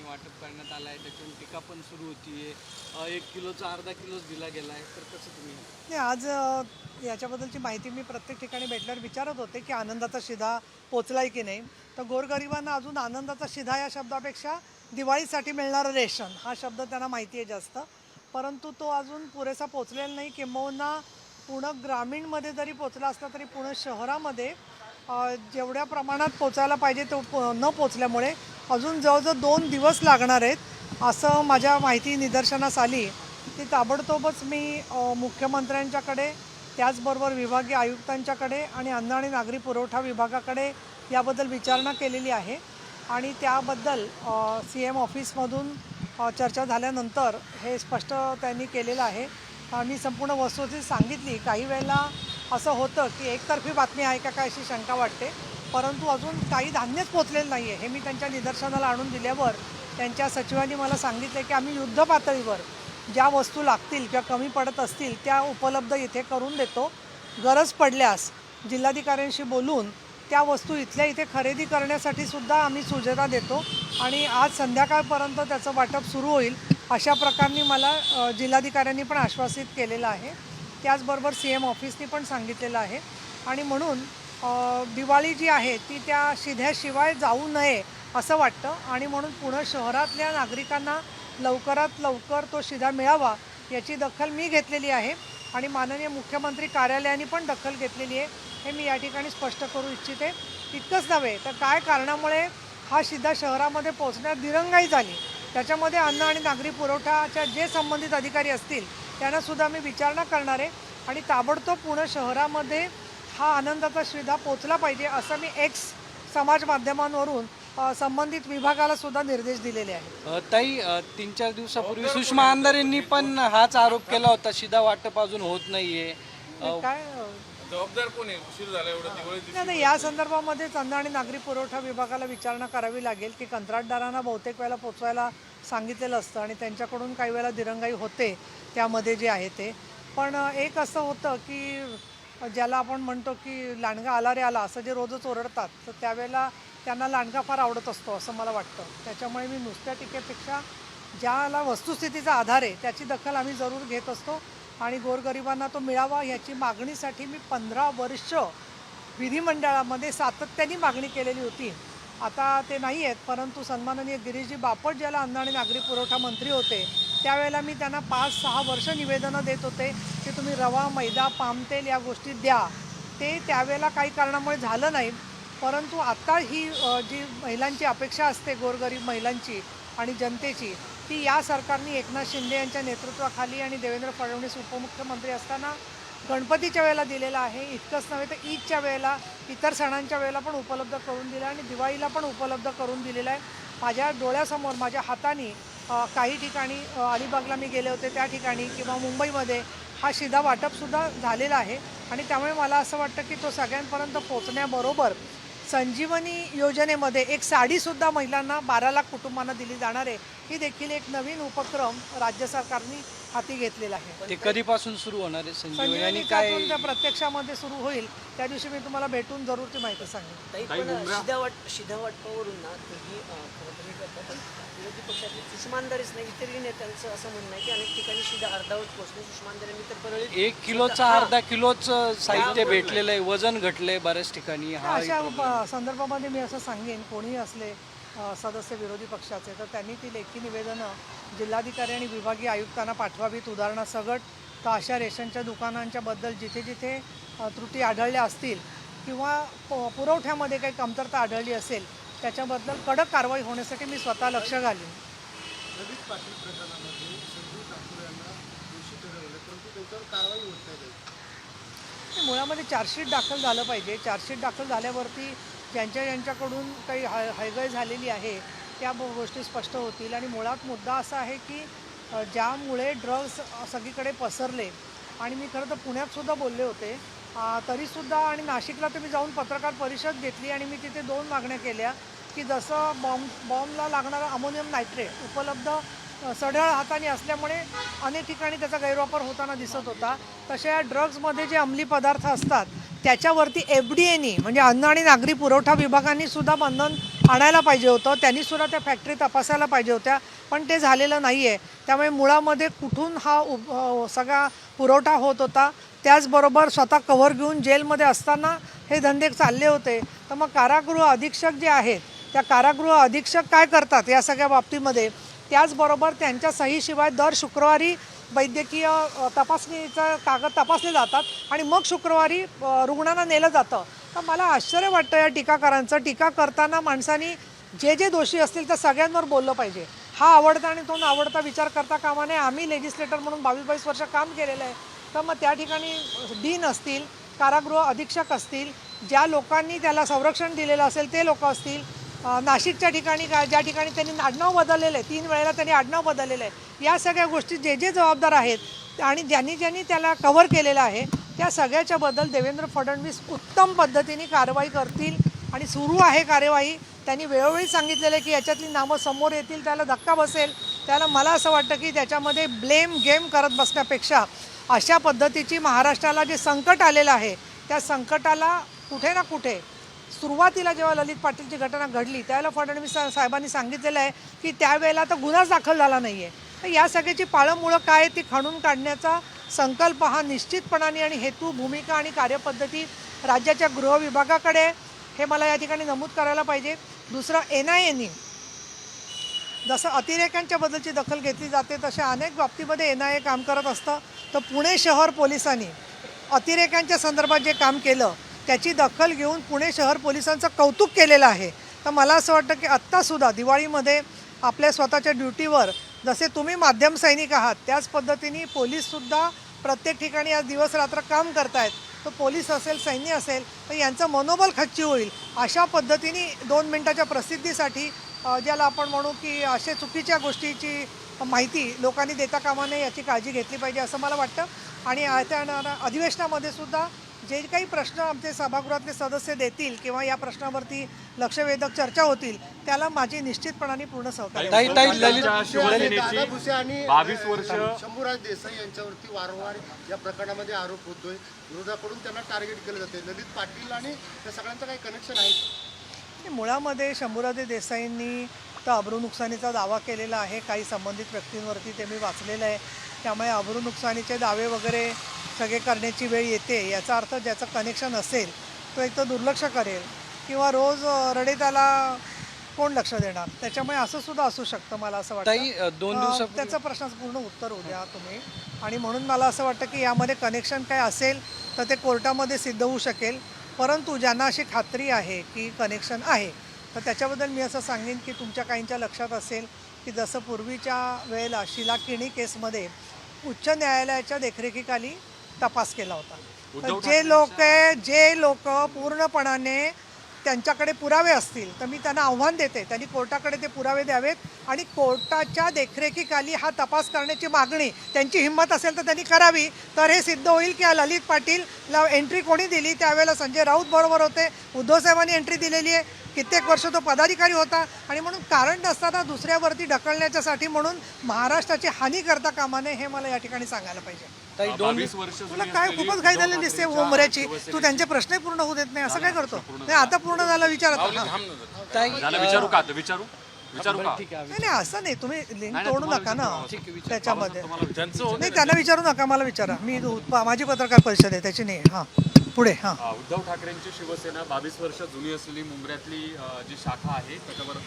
वाटप करण्यात आलं आहे, त्याच्यावर टीका पण सुरू होती आहे. 1 किलोचा अर्धा किलोच दिला गेला आहे, तर कसं तुम्ही? नाही, आज याच्याबद्दलची माहिती मी प्रत्येक ठिकाणी भेटल्यावर विचारत होते की आनंदाचा शिधा पोचलाय की नाही. तर गोरगरिबांना अजून आनंदाचा शिधा या शब्दापेक्षा दिवाळीसाठी मिळणारं रेशन हा शब्द त्यांना माहिती आहे जास्त, परंतु तो अजून पुरेसा पोचलेला नाही. किंबहुना पुणे ग्रामीणमध्ये जरी पोचला असला तरी पुणे शहरामध्ये जेवढ्या प्रमाणात पोचायला पाहिजे तो न पोचल्यामुळे अजून जवळजवळ 2 दिवस लागणार आहेत असं माझ्या माहिती निदर्शनास आली. ती ताबडतोबच मी मुख्यमंत्र्यांच्याकडे, त्याचबरोबर विभागीय आयुक्तांच्याकडे आणि अन्न आणि नागरी पुरवठा विभागाकडे याबद्दल विचारणा केलेली आहे. आणि त्याबद्दल CM ऑफिसमधून चर्चा झाल्यानंतर हे स्पष्ट त्यांनी केलेलं आहे. मी संपूर्ण वस्तुस्थिती सांगितली. काही वेळेला असं होतं की एकतर्फी बातमी आहे का काय अशी शंका वाटते, परंतु अजून काही धान्यच पोचलेलं नाही आहे. हे मी त्यांच्या निदर्शनाला आणून दिल्यावर त्यांच्या सचिवांनी मला सांगितले की आम्ही युद्ध पातळीवर ज्या वस्तू लागतील किंवा कमी पडत असतील त्या उपलब्ध इथे करून देतो. गरज पडल्यास जिल्हाधिकाऱ्यांशी बोलून त्या वस्तू इथल्या इथे खरेदी करण्यासाठी सुद्धा आम्ही सुविधा देतो आणि आज संध्याकाळपर्यंत त्याचं वाटप सुरू होईल अशा प्रकारे मला जिल्हाधिकाऱ्यांनी पण आश्वासित केलेलं आहे. त्याचबरोबर CM ऑफिसनी पण सांगितलेलं आहे. आणि म्हणून दिवाळी जी आहे ती त्या शिध्याशिवाय जाऊ नये असं वाटतं आणि म्हणून पुणे शहरातल्या नागरिकांना लवकरात लवकर तो शिधा मिळावा याची दखल मी घेतलेली आहे आणि माननीय मुख्यमंत्री कार्यालयाने पण दखल घेतलेली आहे. हे मी या ठिकाणी स्पष्ट करू इच्छिते. इतकंच नव्हे तर काय कारणामुळे हा शिधा शहरामध्ये पोहोचण्यात दिरंगाई झाली त्याच्यामध्ये अन्न आणि नागरी पुरवठाच्या जे संबंधित अधिकारी असतील त्यांनासुद्धा मी विचारणा करणार आहे आणि ताबडतोब पुणे शहरामध्ये हा आनंदाचा शिधा पोचला पाहिजे असं मी X समाज माध्यमांवरून संबंधित विभागाला सुद्धा निर्देश दिलेले आहेत. ताई, 3-4 दिवसापूर्वी सुषमा अंधारेंनी पण हाच आरोप केला होता, शिधा वाटप अजून होत नाहीये. काय जबाबदार कोण आहे? उशीर झाला एवढं दिवाळी नाही, या संदर्भामध्येच अन्न आणि नागरी पुरवठा विभागाला विचारणा करावी लागेल की कंत्राटदारांना बहुतेक वेळेला पोचवायला सांगितलेलं असतं आणि त्यांच्याकडून काही वेळेला दिरंगाई होते त्यामध्ये जे आहे ते. पण एक असं होतं की ज्याला आपण म्हणतो की लांडगा आला रे आला असं जे रोजच ओरडतात, तर त्यावेळेला त्यांना लांडगा फार आवडत असतो असं मला वाटतं. त्याच्यामुळे मी नुसत्या टीकेपेक्षा ज्याला वस्तुस्थितीचा आधार आहे त्याची दखल आम्ही जरूर घेत असतो आणि गोरगरिबांना तो मिळावा ह्याची मागणीसाठी मी 15 वर्ष विधिमंडळामध्ये सातत्याने मागणी केलेली होती. आता ते नाही आहेत, परंतु सन्माननीय गिरीशजी बापट ज्याला अन्न आणि नागरी पुरवठा मंत्री होते त्यावेळेला मी त्यांना 5-6 वर्ष निवेदनं देत होते की तुम्ही रवा, मैदा, पाम तेल या गोष्टी द्या. ते त्यावेळेला काही कारणामुळे झालं नाही. परंतु आता ही जी महिलांची अपेक्षा असते गोरगरीब महिलांची आणि जनतेची, ती या सरकारने एकनाथ शिंदे यांच्या नेतृत्वाखाली आणि देवेंद्र फडणवीस उपमुख्यमंत्री असताना गणपतीच्या वेळेला दिलेला आहे. इतकंच नव्हे तर ईदच्या वेळेला, इतर सणांच्या वेळेला पण उपलब्ध करून दिला आणि दिवाळीला पण उपलब्ध करून दिलेला आहे. माझ्या डोळ्यासमोर माझ्या हाताने काही ठिकाणी अलिबागला मी गेले होते त्या ठिकाणी किंवा मुंबईमध्ये हा शिधा वाटपसुद्धा झालेला आहे आणि त्यामुळे मला असं वाटतं की तो सगळ्यांपर्यंत पोचण्याबरोबर संजीवनी योजनेमध्ये एक साडीसुद्धा महिलांना 12 लाख कुटुंबांना दिली जाणार आहे. ही देखील एक नवीन उपक्रम राज्य सरकारने हाती घेतलेला आहे. ते कधीपासून सुरू होणार आहे संजीवनी आणि संजीवनीचा काय? त्या प्रत्यक्षामध्ये सुरू होईल त्या दिवशी मी तुम्हाला भेटून जरूर ती माहिती सांगेन. शिधा वाटपावरून ना तुम्ही खरं तुम्ही करता, पण विरोधी पक्षातले सुषमा अंधारेच नाही इतरही नेत्यांचं असं म्हणणं आहे की अनेक ठिकाणी शिधा अर्धावट पोहोचले. सुषमा अंधारेंनी तर परळीत 1 किलोचा अर्धा किलोचं साहित्य भेटलेलं आहे, वजन घटलंय बऱ्याच ठिकाणी. हा अशा संदर्भामध्ये मी असं सांगेन, कोणीही असले सदस्य विरोधी पक्षाचे तर त्यांनी ती लेखी निवेदनं जिल्हाधिकारी आणि विभागीय आयुक्तांना पाठवावीत. उदाहरणासकट तर अशा रेशनच्या दुकानांच्याबद्दल जिथे जिथे त्रुटी आढळल्या असतील किंवा पुरवठ्यामध्ये काही कमतरता आढळली असेल त्याच्याबद्दल कडक कारवाई होण्यासाठी मी स्वतः लक्ष घालीन. मुळामध्ये चार्जशीट दाखल झालं पाहिजे. चार्जशीट दाखल झाल्यावरती ज्यांच्याकडून काही हयगय झालेली आहे त्या गोष्टी स्पष्ट होतील. आणि मुळात मुद्दा असा आहे की ज्यामुळे ड्रग्ज सगळीकडे पसरले आणि मी खरं तर पुण्यातसुद्धा बोलले होते तरीसुद्धा, आणि नाशिकला तर मी जाऊन पत्रकार परिषद घेतली आणि मी तिथे 2 मागण्या केल्या की जसं बॉम्बला लागणारा अमोनियम नायट्रेट उपलब्ध सढळ हाताने असल्यामुळे अनेक ठिकाणी त्याचा गैरवापर होताना दिसत होता, तशा ड्रग्जमध्ये जे अंमली पदार्थ असतात त्याच्यावरती FDAने म्हणजे अन्न आणि नागरी पुरवठा विभागाने सुद्धा बंधन आणायला पाहिजे होतं, त्यांनीसुद्धा त्या फॅक्टरी तपासायला पाहिजे होत्या, पण ते झालेलं नाही आहे. त्यामुळे मुळामध्ये कुठून हा सगळा पुरवठा होत होता, त्याचबरोबर स्वतः कव्हर घेऊन जेलमध्ये असताना हे धंदे चालले होते. तर मग कारागृह अधीक्षक जे आहेत, त्या कारागृह अधीक्षक काय करतात या सगळ्या बाबतीमध्ये, त्याचबरोबर त्यांच्या सहीशिवाय दर शुक्रवारी वैद्यकीय तपासणीचं कागद तपासले जातात आणि मग शुक्रवारी रुग्णांना नेलं जातं. तर मला आश्चर्य वाटतं या टीकाकारांचं. टीका करताना माणसांनी जे जे दोषी असतील त्या सगळ्यांवर बोललं पाहिजे. हा आवडता आणि तो न आवडता विचार करता कामा नये. आम्ही लेजिस्लेटर म्हणून 22 वर्ष काम केलेलं आहे. तर मग त्या ठिकाणी डीन असतील, कारागृह अधीक्षक असतील, ज्या लोकांनी त्याला संरक्षण दिलेलं असेल ते लोक असतील, नाशिकच्या ठिकाणी ज्या ठिकाणी त्यांनी आडनाव बदललेलं आहे, 3 वेळेला त्यांनी आडनाव बदललेलं आहे, या सगळ्या गोष्टी जे जे जबाबदार आहेत आणि ज्यांनी त्याला कव्हर केलेलं आहे त्या सगळ्याच्याबद्दल देवेंद्र फडणवीस उत्तम पद्धतीने कारवाई करतील आणि सुरू आहे कार्यवाही. त्यांनी वेळोवेळी सांगितलेलं आहे की याच्यातली नावं समोर येतील, त्याला धक्का बसेल. त्याला मला असं वाटतं की त्याच्यामध्ये ब्लेम गेम करत बसण्यापेक्षा अशा पद्धतीची महाराष्ट्राला जे संकट आलेलं आहे त्या संकटाला कुठे ना कुठे सुरुवातीला जेव्हा ललित पाटीलची घटना घडली त्यावेळेला फडणवीस साहेबांनी सांगितलेलं आहे की त्यावेळेला तर गुन्हाच दाखल झाला नाही आहे. तर या सगळ्याची पाळंमुळं काय ती खणून काढण्याचा संकल्प हा निश्चितपणाने आणि हेतू, भूमिका आणि कार्यपद्धती राज्याच्या गृह विभागाकडे, हे मला या ठिकाणी नमूद करायला पाहिजे. दुसरं, NIAने जसं अतिरेक्यांच्या बद्दलची दखल घेतली जाते तशा अनेक बाबतीमध्ये NIA काम करत असतं. तर पुणे शहर पोलिसांनी अतिरेक्यांच्या संदर्भात जे काम केलं त्याची दखल घेऊन पुणे शहर पोलिसांचं कौतुक केलेलं आहे. तर मला असं वाटतं की आत्तासुद्धा दिवाळीमध्ये आपल्या स्वतःच्या ड्युटीवर जसे तुम्ही माध्यम सैनिक आहात त्याच पद्धतीने पोलीससुद्धा प्रत्येक ठिकाणी आज दिवस रात्र काम करतायत. तर पोलीस असेल, सैन्य असेल, तर यांचं मनोबल खच्ची होईल अशा पद्धतीने 2 मिनिटाच्या प्रसिद्धीसाठी ज्याला आपण म्हणू की अशा चुकीच्या गोष्टीची माहिती लोकांनी देता कामा नये याची काळजी घेतली पाहिजे असं मला वाटतं. आणि त्या अधिवेशनामध्ये सुद्धा जे काही प्रश्न आमचे सभागृहातले सदस्य देतील किंवा या प्रश्नावरती लक्षवेधक चर्चा होतील त्याला माझी निश्चितपणाने पूर्ण सहकार्य. दादा भुसे आणि 22 वर्ष शंभूराज देसाई यांच्यावरती वारंवार या प्रकरणामध्ये आरोप होतोय. विरोधाकडून त्यांना टार्गेट केलं जाते. ललित पाटील आणि त्या सगळ्यांचं काही कनेक्शन आहे? मुळामध्ये शंभूराजे देसाईंनी तर अब्रू नुकसानीचा दावा केलेला आहे. काही संबंधित व्यक्तींवरती ते मी वाचलेलं आहे. त्यामुळे अब्रू नुकसानीचे दावे वगैरे सगळे करण्याची वेळ येते. याचा अर्थ ज्याचं कनेक्शन असेल तो एक तर दुर्लक्ष करेल किंवा रोज रडे त्याला कोण लक्ष देणार. त्याच्यामुळे असं सुद्धा असू शकतं. मला असं वाटतं 2 दिवसापूर्वी त्याचं प्रश्नाचं पूर्ण उत्तर होऊ द्या तुम्ही. आणि म्हणून मला असं वाटतं की यामध्ये कनेक्शन काय असेल तर ते कोर्टामध्ये सिद्ध होऊ शकेल. परंतु ज्यांना अशी खात्री आहे की कनेक्शन आहे तर त्याच्याबद्दल मी असं सांगेन की तुमच्या काहींच्या लक्षात असेल की जसं पूर्वीच्या वेळेला शीला केणी केसमध्ये उच्च न्यायालयाच्या देखरेखीखाली तपास केला होता. तर जे लोक पूर्णपणाने त्यांच्याकडे पुरावे असतील तर मी त्यांना आव्हान देते त्यांनी कोर्टाकडे ते पुरावे द्यावेत आणि कोर्टाच्या देखरेखीखाली हा तपास करण्याची मागणी त्यांची हिंमत असेल तर त्यांनी करावी. तर हे सिद्ध होईल की ललित पाटीलला एंट्री कोणी दिली. त्यावेळेला संजय राऊत बरोबर होते, उद्धव साहेबांनी एंट्री दिलेली आहे. कित्येक वर्ष तो पदाधिकारी होता आणि म्हणून कारण नसताना दुसऱ्यावरती ढकलण्याच्यासाठी म्हणून महाराष्ट्राची हानी करता कामा नये हे मला या ठिकाणी सांगायला पाहिजे. 22 वर्ष तुला काय खूपच घाई झालेली दिसते ओमऱ्याची. तू त्यांचे प्रश्नही पूर्ण होऊ देत नाही असं काय करतो. नाही आता पूर्ण झालं विचारत. झालं विचारू का? विचारू का? नाही असं नाही. तुम्ही लिंक तोडू नका ना त्याच्यामध्ये. ज्यांचं नाही त्यांना विचारू नका, मला विचारा. मी माझी पत्रकार परिषद आहे त्याची नाही. हां पुढे. हां उद्धव ठाकरेंची शिवसेना 22 वर्ष जुनी असलेली मुंबऱ्यातली जी शाखा आहे त्याच्यावर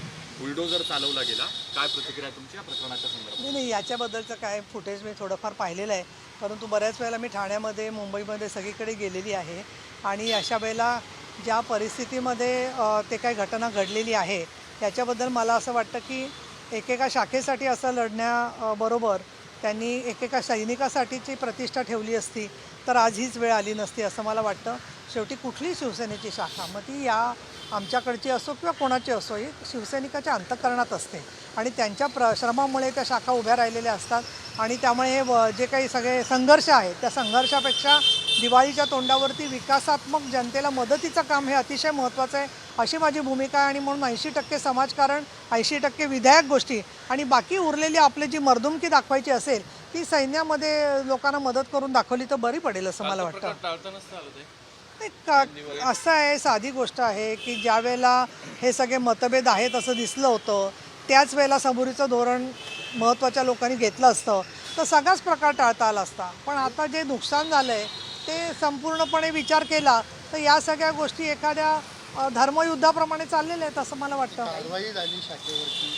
बुलडोजर चालवला गेला. काय प्रतिक्रिया तुमची या प्रकरणाच्या संदर्भात? नाही याच्याबद्दलचं काय फुटेज मी थोडंफार पाहिलेलं आहे. परंतु बऱ्याच वेळेला मी ठाण्यामध्ये, मुंबईमध्ये सगळीकडे गेलेली आहे आणि अशा वेळेला ज्या परिस्थितीमध्ये ते काही घटना घडलेली आहे त्याच्याबद्दल मला असं वाटतं की एकेका शाखेसाठी असं लढण्याबरोबर त्यांनी एकेका सैनिकासाठीची प्रतिष्ठा ठेवली असती तर आज हीच वेळ आली नसती असं मला वाटतं. शेवटी कुठली शिवसेनेची शाखा मग ती या आमच्याकडची असो किंवा कोणाची असो ही शिवसैनिकाच्या अंतःकरणात असते आणि त्यांच्या श्रमामुळे त्या शाखा उभ्या राहिलेल्या असतात. आणि त्यामुळे हे जे काही सगळे संघर्ष आहेत त्या संघर्षापेक्षा दिवाळीच्या तोंडावरती विकासात्मक जनतेला मदतीचं काम हे अतिशय महत्त्वाचं आहे अशी माझी भूमिका आहे. आणि म्हणून 80% समाजकारण, 80% विधायक गोष्टी आणि बाकी उरलेली आपली जी मर्दुमकी दाखवायची असेल ती सैन्यामध्ये लोकांना मदत करून दाखवली तर बरी पडेल असं मला वाटतं. टाळता नसतं आलं ते. असं आहे, साधी गोष्ट आहे की ज्या वेळेला हे सगळे मतभेद आहेत असं दिसलं होतं, त्याच वेळेला सबुरीचं धोरण महत्त्वाच्या लोकांनी घेतलं असतं तर सगळाच प्रकार टाळता आला असता. पण आता जे नुकसान झालं आहे ते संपूर्णपणे विचार केला तर या सगळ्या गोष्टी एखाद्या धर्मयुद्धाप्रमाणे चाललेल्या आहेत असं मला वाटतं. कारवाई झाली शाखेवरती,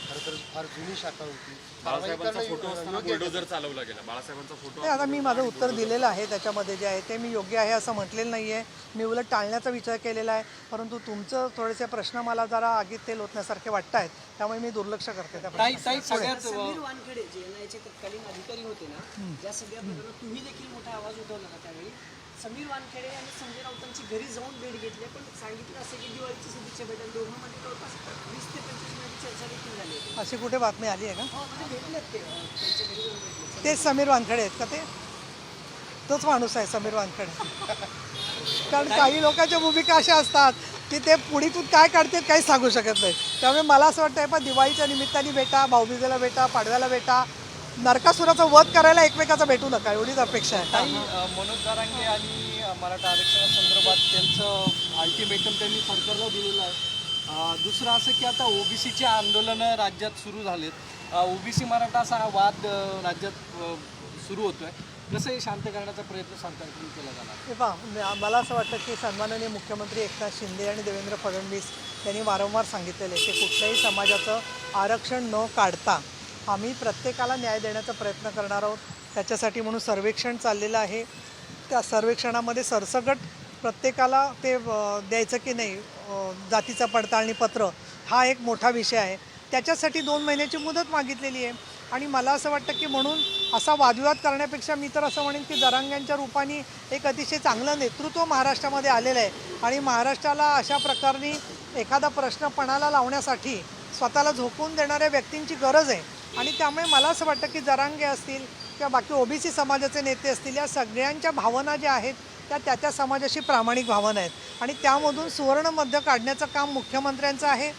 खरं तर फार जुनी शाखा होती. बाळासाहेबांचा फोटो असताना बुलडोझर चालवला गेला. बाळासाहेबांचा फोटो ते आता मी माझं उत्तर दिलेलं आहे त्याच्यामध्ये जे आहे ते मी योग्य आहे असं म्हटलेलं नाही आहे. मी उलट टाळण्याचा विचार केलेला आहे. परंतु तुमचं थोडेसे प्रश्न मला जरा आगीत तेल ओतण्यासारखे वाटत आहेत त्यामुळे मी दुर्लक्ष करते त्या ताई प्रश्नाकडे. ताई सगळ्यात समीर वानखेडे जे एनआयचे तत्कालीन अधिकारी होते ना, या सगळ्या प्रकरणात तुम्ही देखील मोठा आवाज उठवला का त्यावेळी? समीर वानखेडे आणि संजय राऊतांची घरी जाऊन भेट घेतली, पण सांगितलं असं की दिवाळीची शुभेच्छा भेटेल. दोघांमध्ये जवळपास 20 ते 25 मिनिट चर्चा देखील झाली होती. अशी कुठे बातमी आली आहे का? हो, म्हणजे भेटलेत ते त्यांच्या घरी जाऊन भेटले. तेच समीर वानखडे आहेत का ते? तोच माणूस आहे समीर वानखडे. कारण काही लोकांच्या भूमिका अशा असतात की ते पुढीतून काय काढतील काहीच सांगू शकत नाही. त्यामुळे मला असं वाटतं पण दिवाळीच्या निमित्ताने भेटा, भाऊबीजेला भेटा, पाडव्याला भेटा, नरकासुराचा वध करायला एकमेकाचा भेटू नका एवढीच अपेक्षा आहे. ताई मनोज जरांगे आणि मराठा आरक्षणासंदर्भात त्यांचं अल्टिमेटम त्यांनी सरकारला दिलेलं आहे. दुसरं असं की आता ओबीसीची आंदोलनं राज्यात सुरू झालेत. ओबीसी मराठा असा हा वाद राज्यात सुरू होतोय. कसं हे शांत करण्याचा प्रयत्न सरकारकडून केला जाणार? हे पहा, मला असं वाटतं की सन्माननीय मुख्यमंत्री एकनाथ शिंदे आणि देवेंद्र फडणवीस यांनी वारंवार सांगितलेलं आहे की कुठल्याही समाजाचं आरक्षण न काढता आम्ही प्रत्येकाला न्याय देण्याचा प्रयत्न करणार आहोत. त्याच्यासाठी म्हणून सर्वेक्षण चाललेलं आहे. त्या सर्वेक्षणामध्ये सरसकट प्रत्येकाला ते द्यायचं की नाही जातीचं पडताळणी पत्र हा एक मोठा विषय आहे. त्याच्यासाठी 2 महिन्याची मुदत मागितलेली आहे. आणि मला असं वाटतं की म्हणून असा वादविवाद करण्यापेक्षा मी तर असं म्हणेन की जरांग्यांच्या रूपाने एक अतिशय चांगलं नेतृत्व महाराष्ट्रामध्ये आलेलं आहे. आणि महाराष्ट्राला अशा प्रकारे एखादा प्रश्न पणाला लावण्यासाठी स्वतःला झोकवून देणाऱ्या व्यक्तींची गरज आहे. आणि त्यामुळे मला असं वाटतं की जरांगे असतील किंवा बाकी ओबीसी समाजाचे नेते असतील या सगळ्यांच्या भावना ज्या आहेत त्या समाजाशी प्रामाणिक भावना आहेत आणि त्यामधून सुवर्ण मध्य काढण्याचं काम मुख्यमंत्र्यांचं आहे.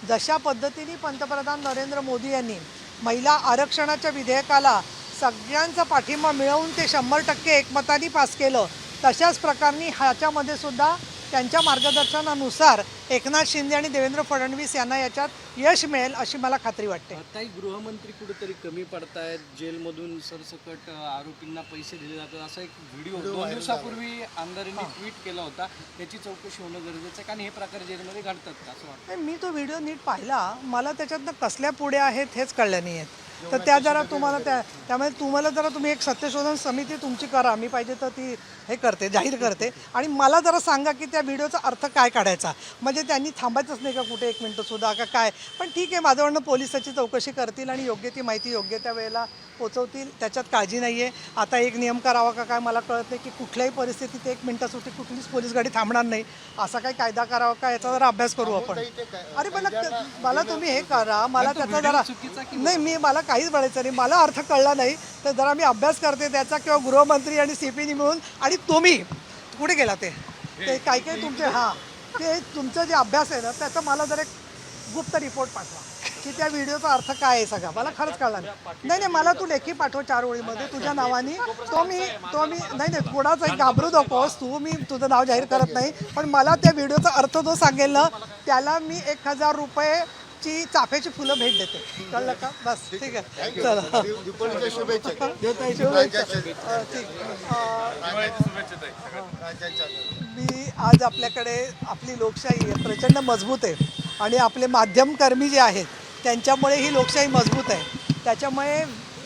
जशा पद्धतीने पंतप्रधान नरेंद्र मोदी यांनी महिला आरक्षणाच्या विधेयकाला सगळ्यांचा पाठिंबा मिळवून ते 100% एकमताने पास केलं, तशाच प्रकारे ह्याच्यामध्ये सुद्धा त्यांच्या मार्गदर्शनानुसार एकनाथ शिंदे आणि देवेंद्र फडणवीस यांना याच्यात यश मिळेल अशी मला खात्री वाटते. ताई गृहमंत्री कुठेतरी कमी पडतायत. जेलमधून सरसकट आरोपींना पैसे दिले जातात असा एक व्हिडिओ 2 दिवसापूर्वी आमदारांनी ट्विट केला होता. त्याची चौकशी होणं गरजेचं आहे कारण हे प्रकार जेलमध्ये घडतात का असं वाटतं? मी तो व्हिडिओ नीट पाहिला, मला त्याच्यातनं कसल्या पुढे आहेत हेच कळलं नाही आहेत. तर त्या जरा तुम्हाला त्यामुळे तुम्हाला जरा तुम्ही एक सत्यशोधन समिती तुमची करा, मी पाहिजे तर ती हे करते जाहीर करते आणि मला जरा सांगा की त्या व्हिडिओचा अर्थ काय काढायचा. म्हणजे त्यांनी थांबायचंच नाही का कुठे 1 मिनटंसुद्धा का काय. पण ठीक आहे, माझ्याकडनं पोलिसाची चौकशी करतील आणि योग्य ती माहिती योग्य त्या वेळेला पोचवतील, त्याच्यात काळजी नाही आहे. आता एक नियम करावा का काय मला कळत नाही की कुठल्याही परिस्थितीत 1 मिनटासाठी कुठलीच पोलीस गाडी थांबणार नाही असा काही कायदा करावा का याचा जरा अभ्यास करू आपण. अरे मला तुम्ही हे करा, मला त्याचा जरा नाही मला काहीच बोलायचं नाही, मला अर्थ कळला नाही तर जरा मी अभ्यास करते त्याचा किंवा गृहमंत्री आणि CPनी मिळून. आणि तुम्ही कुठे गेला ते काय तुमचे ते तुमचा जे अभ्यास आहे ना त्याचा मला जर एक गुप्त रिपोर्ट पाठवा की त्या व्हिडिओचा अर्थ काय आहे सगळा मला खरंच कळला नाही. मला तू लेखी पाठव 4 ओळीमध्ये तुझ्या नावाने. तो मी नाही थोडाच घाबरू नकोस तू, मी तुझं नाव जाहीर करत नाही पण मला त्या व्हिडिओचा अर्थ जो सांगेल ना त्याला मी 1000 रुपयेची चाफ्याची फुलं भेट देते. कळलं का? बस ठीक आहे, चला दीपावलीच्या शुभेच्छा. ठीक. राज्याच्या मी आज आपल्याकडे आपली लोकशाही आहे प्रचंड मजबूत आहे आणि आपले माध्यमकर्मी जे आहेत त्यांच्यामुळे ही लोकशाही मजबूत आहे. त्याच्यामुळे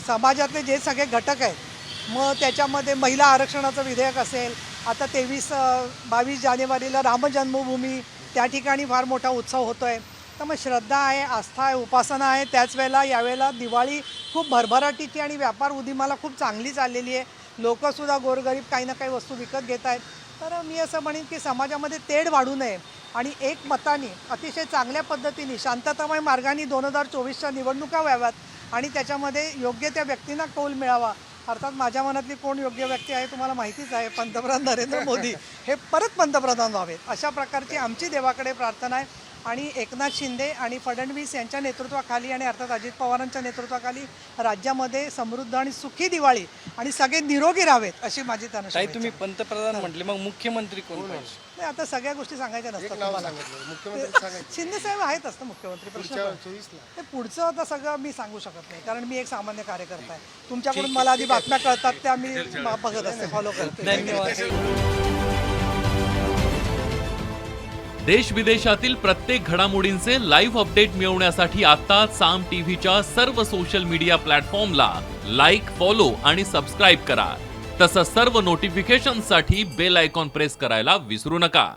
समाजातले जे सगळे घटक आहेत मग त्याच्यामध्ये महिला आरक्षणाचं विधेयक असेल, आता 22 जानेवारीला रामजन्मभूमी त्या ठिकाणी फार मोठा उत्सव होतो आहे. तर मग श्रद्धा आहे, आस्था आहे, उपासना आहे. त्याच वेळेला यावेळेला दिवाळी खूप भरभराटीची आणि व्यापार उदीमाला खूप चांगली चाललेली आहे. लोकंसुद्धा गोरगरीब काही ना काही वस्तू विकत घेत आहेत. तर मी असं म्हणेन की समाजामध्ये तेढ वाढू नये आणि एकमताने अतिशय चांगल्या पद्धतीने शांततामय मार्गाने 2024च्या निवडणुका व्हाव्यात आणि त्याच्यामध्ये योग्य त्या व्यक्तींना कौल मिळावा. अर्थात माझ्या मनातली कोण योग्य व्यक्ती आहे तुम्हाला माहितीच आहे, पंतप्रधान नरेंद्र मोदी हे परत पंतप्रधान व्हावेत अशा प्रकारची आमची देवाकडे प्रार्थना आहे. आणि एकनाथ शिंदे आणि फडणवीस यांच्या नेतृत्वाखाली आणि अर्थात अजित पवारांच्या नेतृत्वाखाली राज्यामध्ये समृद्ध आणि सुखी दिवाळी आणि सगळे निरोगी राहावेत अशी माझी त्यांना ताई शुभेच्छा. तुम्ही पंतप्रधान म्हटले, मग मुख्यमंत्री कोण पाहिजे? नाही, आता सगळ्या गोष्टी सांगायच्या नसतात नाव तुम्हाला. सांगितलं मुख्यमंत्री सांगायचं शिंदे साहेब आहेत असतं मुख्यमंत्री प्रश्न पुढच्या काय? 24 ला ते पुढचं आता सगळं मी सांगू शकत नाही कारण मी एक सामान्य कार्यकर्ता आहे. तुमच्याकडून मला आधी बातम्या कळतात त्या मी बघत असते, फॉलो करते. धन्यवाद. देश विदेशातील प्रत्येक घडामोडींचे लाईव्ह अपडेट मिळवण्यासाठी आता साम टीव्हीच्या सर्व सोशल मीडिया प्लॅटफॉर्मला लाईक, फॉलो आणि सबस्क्राईब करा. तसंच सर्व नोटिफिकेशनसाठी बेल आयकॉन प्रेस करायला विसरू नका.